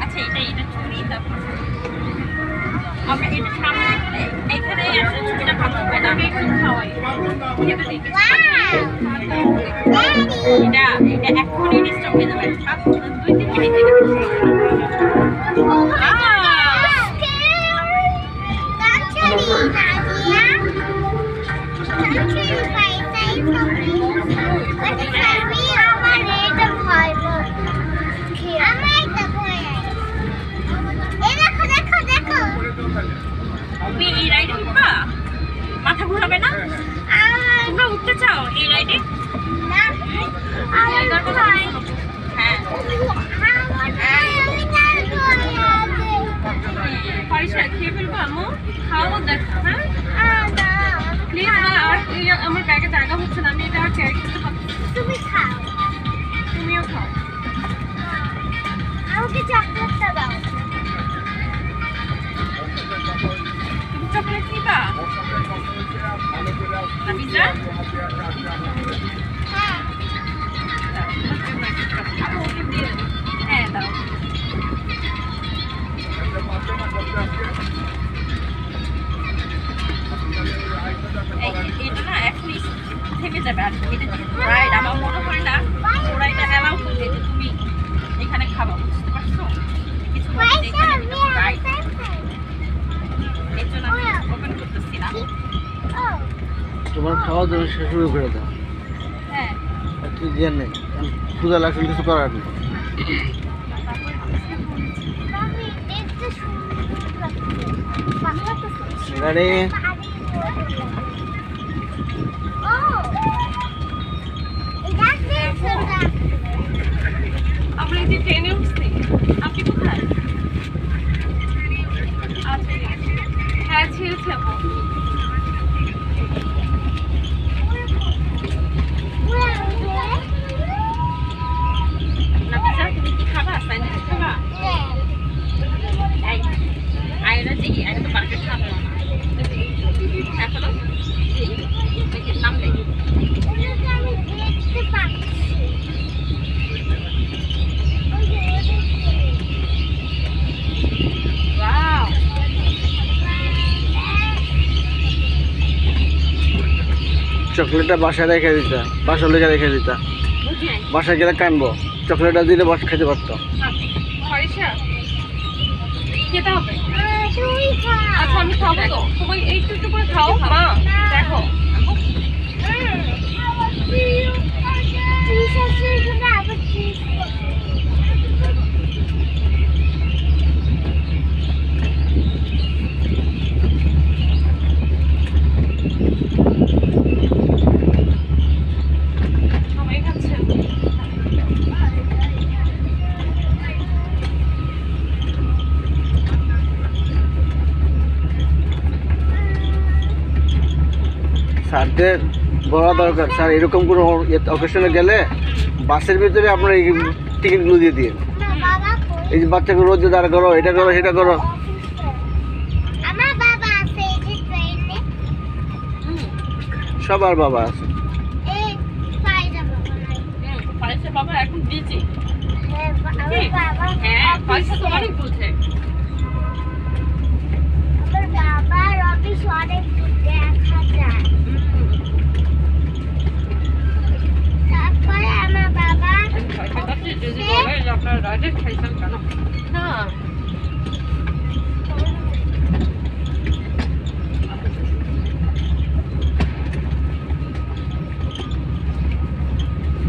আচ্ছা এটা চুরি তারপর আমরা এটা সামনে এখানে আসলে ছবিটা ভালো হবে না একটু খাওয়াই এটা এখনই ডিস্টার্ব হয়ে যাবে 2-3 মিনিট তুমি এই রাইডে উঠবা মাথা ঘুরাবে না তোমরা উঠতে চাও এই রাইডে হ্যাঁ পয়সা খেয়ে ফেলবো আম্মু খাওয়াবো দেখো হ্যাঁ প্লিজ আমার ব্যাগে জায়গা হচ্ছে না আমি এটা আর ক্যারি করতে পারছি তুমি খাও তুমিও খাও আমাকে চকলেটটা দাও তুমি চকলেট নিবা আমিজা হ্যাঁ দাও এটা না এখনই থেমে যাবে আর এটা রাইড আমার মনে হয় না ওরা এটা অ্যালাউ করবে যে তুমি এখানে খাবা বুঝতে পারছো কিছু রাইড এর জন্য আমি ওপেন করতেছি না তোমার খাওয়া দাওয়া শুরু করে দাও হ্যাঁ একটু দিয়ে নেই ক্ষুধা লাগছে কিছু করার নেই গাড়ি আমরা এই যে ট্রেনে উঠছি আপনি কোথায় আচ্ছা হ্যাঁ ছেড়েছে আপু তুমি কি খাবা স্যান্ডউইচ খাবা আয়না যে আয়না তো বার্গার খাবে না হ্যাঁ চলো নাম দেই চকলেটটা বাসায় রেখে দিতা বাসার লেগে রেখে দিতা বাসায় গেলে কানবো চকলেটটা দিলে বসে খেতে পারতো খেতে হবে আচ্ছা আমি খাবো তো সবাই একটু একটু করে খাও মা দেখো সবাই খাচ্ছে স্যারদের বলা দরকার স্যার এরকম কোনো অকেশনে গেলে বাসের ভিতরে আপনার এই টিকিটগুলো দিয়ে দিন এই যে বাচ্চাকে রোজ দাঁড়া করো এটা করো সেটা করো সবার বাবা আছে বাবা এখন বিজি হ্যাঁ পয়সা তো অনেক বুঝে বাবা রবি অনেক দেখা যায় তারপরে আমার বাবা আপনার রাইডে খাইছেন কেন না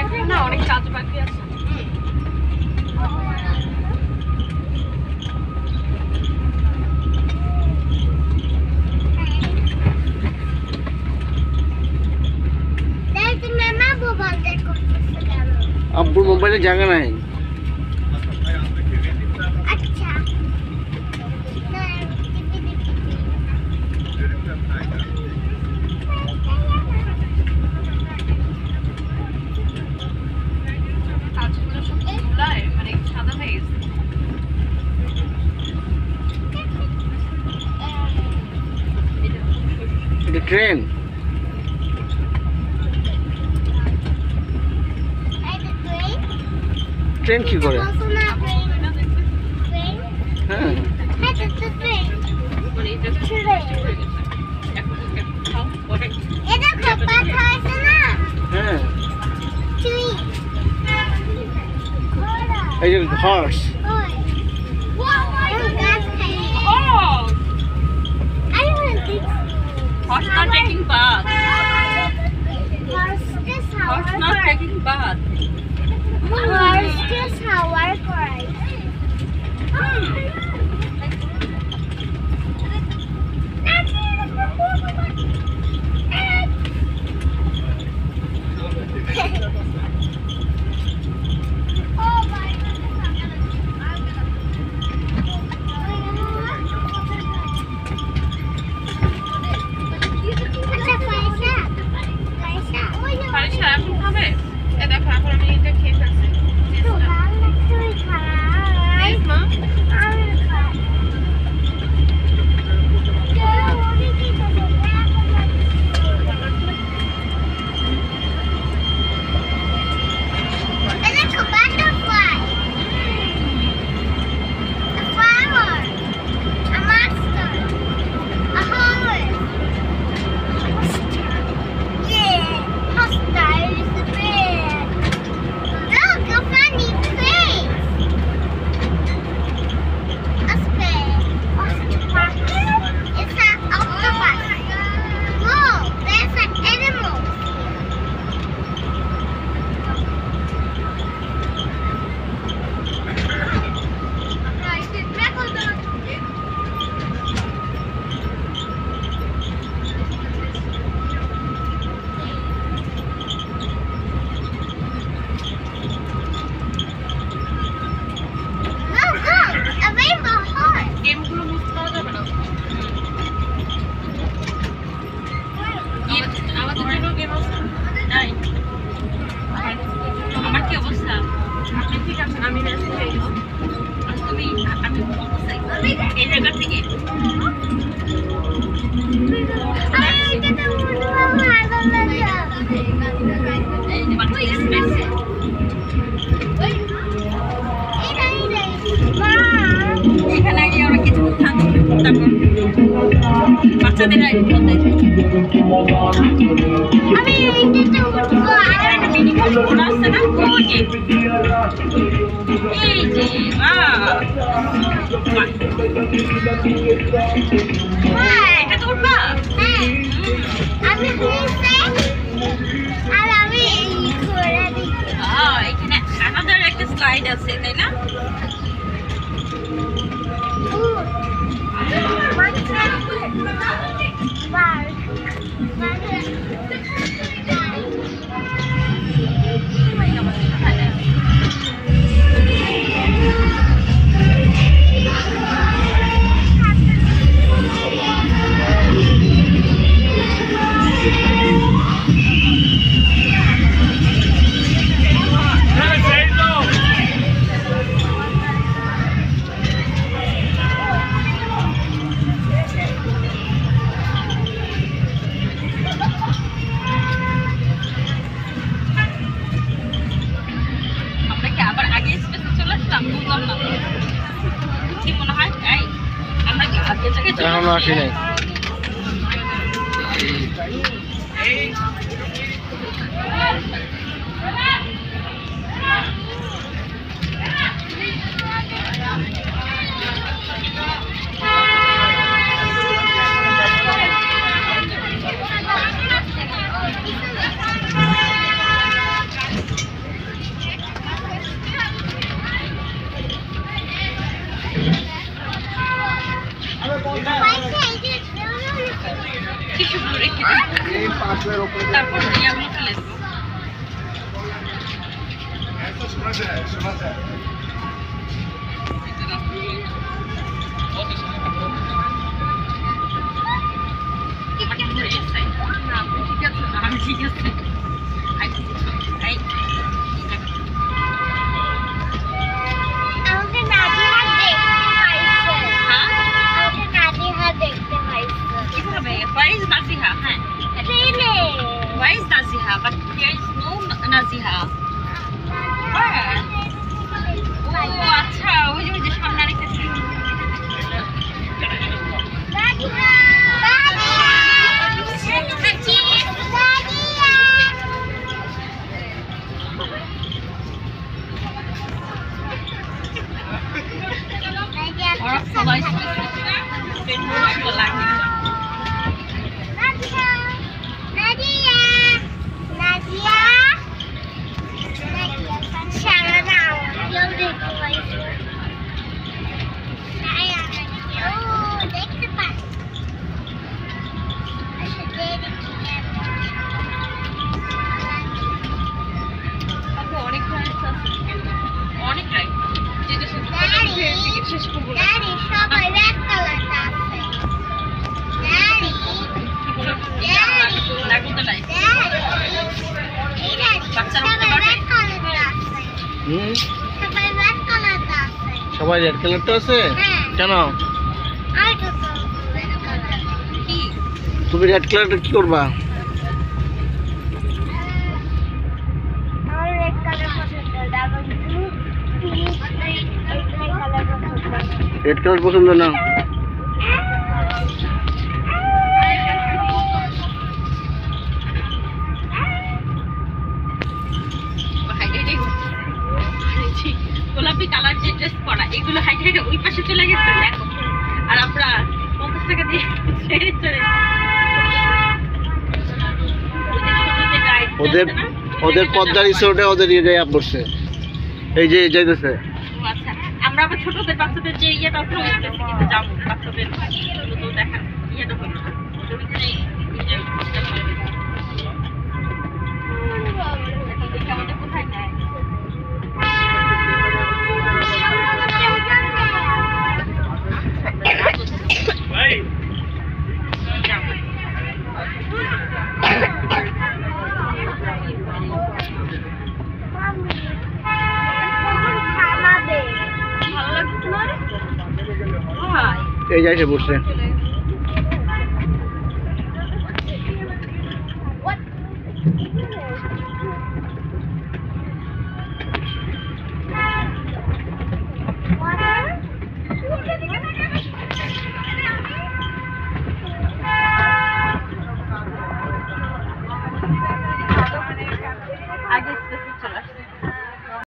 এখন না অনেক কাজ বাকি আছে আব্বুর মোবাইলে জায়গা নাই আচ্ছা কাজগুলো সব ধুলায় মানে সাদা হয়ে গেছে এটা ট্রেন ট্রেন কি করে? Also not train. Train? হ্যাঁ Hey, that's the train. মানে এটা Train. এখন খাও পরে এটা খোপা খাইছে না? হ্যাঁ Tree. ঘোড়া। এই যে হর্স ওই। ওই গাছ খাইছে। ও I want this. horse not taking bath Horse কে horse সাওয়ার not করে। taking bath Horse কে সাওয়ার করে। আচ্ছা পয়সা পয়সা পারিসা এখন খাবে এ দেখো এখন আমি এটা খেয়ে ফেলছি তো ভালো তুই খাই মা আমি খাই It's a butterfly, a flower, a monster, a horse. Yeah, hostile is the bed. Look, a funny face. A spade. Octopus. It's an octopus. Whoa, there's an animal. Look, a rainbow horse. গেমগুলো বুঝতে পারা যাবে না আমাদের জন্য game আছে নাই আমার কি অবস্থা আপনি ঠিক আছেন আমি ব্যস্ত হয়ে গেছি আর তুমি আমি অবস্থায় এই জায়গা থেকে এই যে মানে স্পেস এখানে আগে আমরা কিছু থাকবো তারপর বাচ্চাদের রাইড করতে একটা মিনি ঘোড়া আছে না ওই যে এই যে এটা তো উঠবা এখানে আলাদা একটা স্লাইড আছে তাই না এখনো আসি নাই তারপর ইয়াগুলো ফেলে দেবো ঠিক আছে Where is Naziha? Where is Naziha? But there is no Naziha. Where? হুম সবাই রেড কালারটা আছে সবাই রেড কালারটা আছে হ্যাঁ কেন আর তো রেড কালার কি তুমি রেড কালারটা কি করবা আর রেড কালার পছন্দ দাদা ব্লু পিঙ্ক এই কালার পছন্দ রেড কালার পছন্দ না গোলাপি কালার যে ড্রেস পরা এগুলো হাইটে হাইটে ওই পাশে চলে গেছে দেখো আর আমরা 50 টাকা দিয়ে ছেড়ে চলে ওদের ওদের পদ্মা রিসোর্টে ওদের ইয়ে পড়ছে এই যে যাইতেছে আচ্ছা আমরা আবার ছোটদের বাচ্চাদের যে ইয়েটা আছে ওইটাতে কিন্তু যাবো বাচ্চাদের তো দেখা ইয়েটা হলো ওইখানে আমাদের কোথায় নেয় ভালো লাগছে না ভাই এই যাইছে পড়ছে